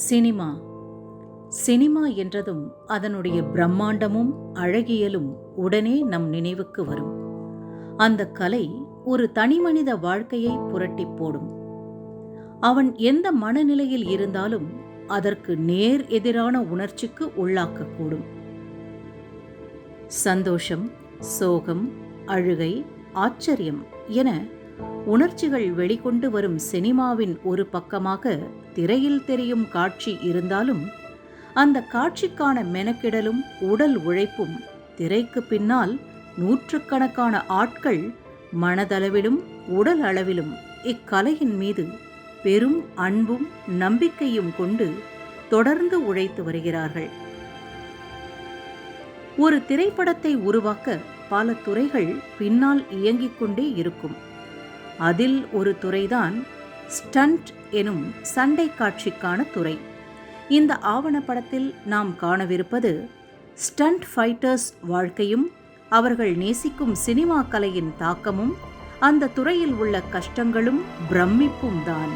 Cinema cinema என்றதும் அதனுடைய பிரம்மாண்டமும் அழகியலும் உடனே நம் நினைவுக்கு வரும். அந்த கலை ஒரு தனிமனித வாழ்க்கையை புரட்டி போடும். அவன் எந்த மனநிலையில் இருந்தாலும் அதற்கு நேர் எதிரான உணர்ச்சிக்கு உள்ளாக்கக்கூடும். சந்தோஷம், சோகம், அழுகை, ஆச்சரியம் என உணர்ச்சிகள் வெளிக்கொண்டு வரும் சினிமாவின் ஒரு பக்கமாக திரையில் தெரியும் காட்சி இருந்தாலும் அந்த காட்சிக்கான மெனக்கிடலும் உடல் உழைப்பும் திரைக்கு பின்னால் நூற்றுக்கணக்கான ஆட்கள் மனதளவிலும் உடல் அளவிலும் இக்கலையின் மீது பெரும் அன்பும் நம்பிக்கையும் கொண்டு தொடர்ந்து உழைத்து வருகிறார்கள். ஒரு திரைப்படத்தை உருவாக்க பல துறைகள் பின்னால் இயங்கிக் கொண்டே இருக்கும். அதில் ஒரு துறைதான் ஸ்டண்ட் எனும் சண்டை காட்சிக்கான துறை. இந்த ஆவணப்படத்தில் நாம் காணவிருப்பது ஸ்டண்ட் ஃபைட்டர்ஸ் வாழ்க்கையும் அவர்கள் நேசிக்கும் சினிமா கலையின் தாக்கமும் அந்த துறையில் உள்ள கஷ்டங்களும் பிரமிப்பும் தான்.